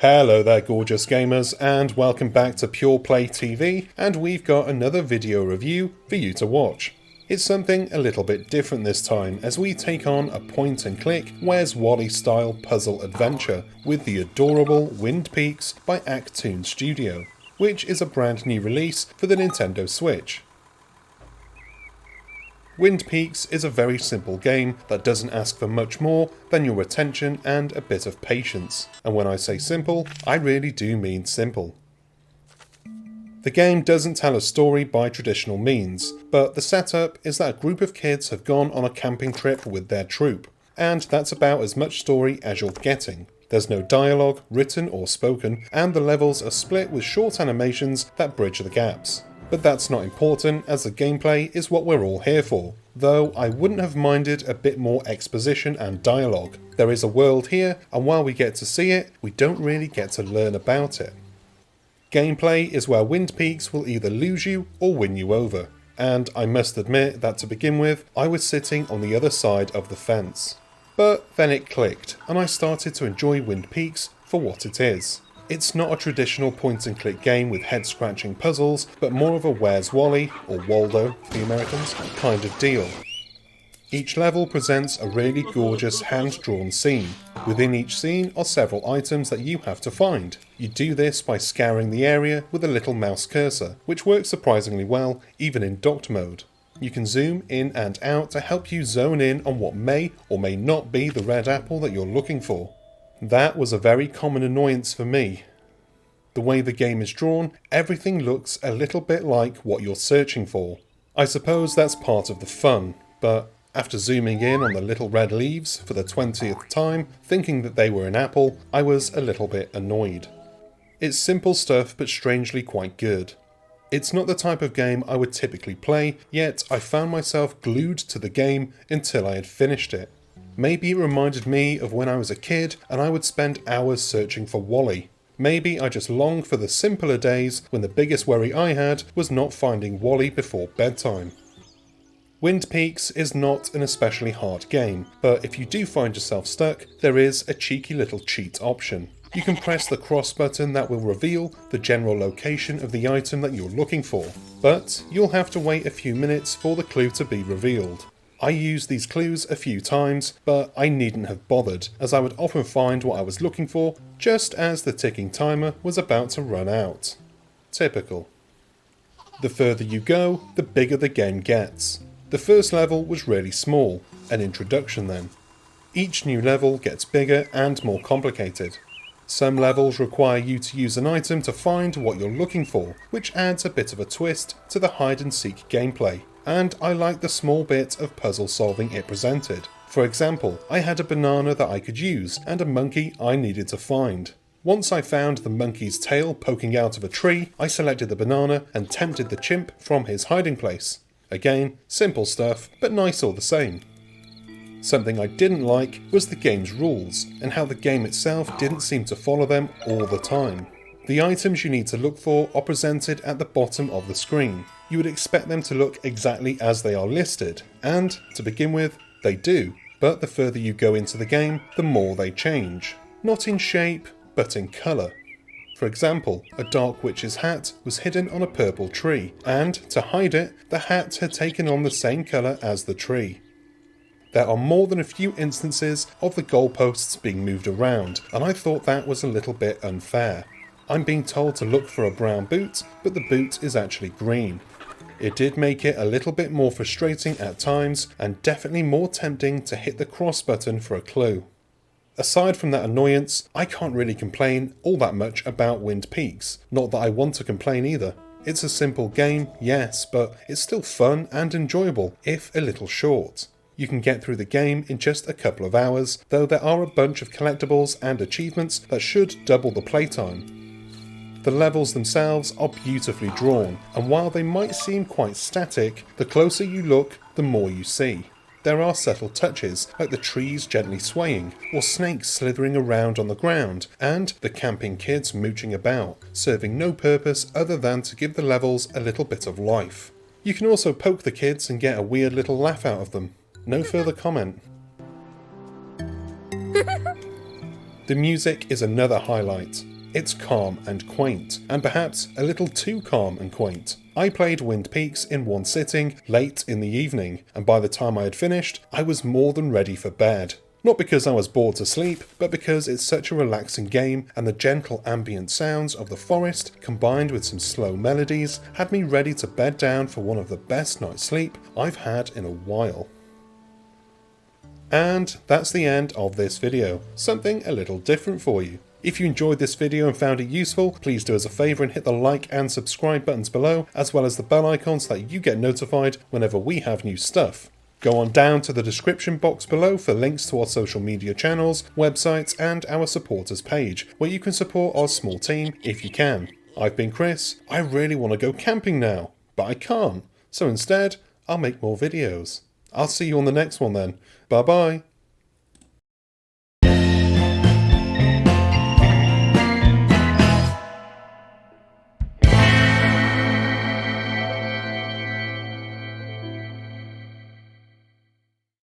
Hello there gorgeous gamers, and welcome back to Pure Play TV, and we've got another video review for you to watch. It's something a little bit different this time, as we take on a point and click Where's Wally style puzzle adventure with the adorable Wind Peaks by Actun Studio, which is a brand new release for the Nintendo Switch. Wind Peaks is a very simple game that doesn't ask for much more than your attention and a bit of patience. And when I say simple, I really do mean simple. The game doesn't tell a story by traditional means, but the setup is that a group of kids have gone on a camping trip with their troop, and that's about as much story as you're getting. There's no dialogue, written or spoken, and the levels are split with short animations that bridge the gaps. But that's not important, as the gameplay is what we're all here for, though I wouldn't have minded a bit more exposition and dialogue. There is a world here, and while we get to see it, we don't really get to learn about it. Gameplay is where Wind Peaks will either lose you or win you over, and I must admit that to begin with, I was sitting on the other side of the fence. But then it clicked, and I started to enjoy Wind Peaks for what it is. It's not a traditional point-and-click game with head-scratching puzzles, but more of a Where's Wally, or Waldo for the Americans, kind of deal. Each level presents a really gorgeous hand-drawn scene. Within each scene are several items that you have to find. You do this by scouring the area with a little mouse cursor, which works surprisingly well even in docked mode. You can zoom in and out to help you zone in on what may or may not be the red apple that you're looking for. That was a very common annoyance for me. The way the game is drawn, everything looks a little bit like what you're searching for. I suppose that's part of the fun, but after zooming in on the little red leaves for the 20th time, thinking that they were an apple, I was a little bit annoyed. It's simple stuff, but strangely quite good. It's not the type of game I would typically play, yet I found myself glued to the game until I had finished it. Maybe it reminded me of when I was a kid and I would spend hours searching for Wally. Maybe I just longed for the simpler days when the biggest worry I had was not finding Wally before bedtime. Wind Peaks is not an especially hard game, but if you do find yourself stuck, there is a cheeky little cheat option. You can press the cross button that will reveal the general location of the item that you're looking for, but you'll have to wait a few minutes for the clue to be revealed. I used these clues a few times, but I needn't have bothered, as I would often find what I was looking for just as the ticking timer was about to run out. Typical. The further you go, the bigger the game gets. The first level was really small, an introduction then. Each new level gets bigger and more complicated. Some levels require you to use an item to find what you're looking for, which adds a bit of a twist to the hide-and-seek gameplay. And I liked the small bit of puzzle solving it presented. For example, I had a banana that I could use and a monkey I needed to find. Once I found the monkey's tail poking out of a tree, I selected the banana and tempted the chimp from his hiding place. Again, simple stuff, but nice all the same. Something I didn't like was the game's rules, and how the game itself didn't seem to follow them all the time. The items you need to look for are presented at the bottom of the screen. You would expect them to look exactly as they are listed, and, to begin with, they do, but the further you go into the game, the more they change. Not in shape, but in colour. For example, a dark witch's hat was hidden on a purple tree, and, to hide it, the hat had taken on the same colour as the tree. There are more than a few instances of the goalposts being moved around, and I thought that was a little bit unfair. I'm being told to look for a brown boot, but the boot is actually green. It did make it a little bit more frustrating at times, and definitely more tempting to hit the cross button for a clue. Aside from that annoyance, I can't really complain all that much about Wind Peaks. Not that I want to complain either. It's a simple game, yes, but it's still fun and enjoyable, if a little short. You can get through the game in just a couple of hours, though there are a bunch of collectibles and achievements that should double the playtime. The levels themselves are beautifully drawn, and while they might seem quite static, the closer you look, the more you see. There are subtle touches, like the trees gently swaying, or snakes slithering around on the ground, and the camping kids mooching about, serving no purpose other than to give the levels a little bit of life. You can also poke the kids and get a weird little laugh out of them. No further comment. The music is another highlight. It's calm and quaint, and perhaps a little too calm and quaint. I played Wind Peaks in one sitting, late in the evening, and by the time I had finished, I was more than ready for bed. Not because I was bored to sleep, but because it's such a relaxing game, and the gentle ambient sounds of the forest, combined with some slow melodies, had me ready to bed down for one of the best night's sleep I've had in a while. And that's the end of this video, something a little different for you. If you enjoyed this video and found it useful, please do us a favour and hit the like and subscribe buttons below, as well as the bell icon so that you get notified whenever we have new stuff. Go on down to the description box below for links to our social media channels, websites and our supporters page, where you can support our small team if you can. I've been Chris. I really want to go camping now, but I can't, so instead I'll make more videos. I'll see you on the next one then. Bye bye.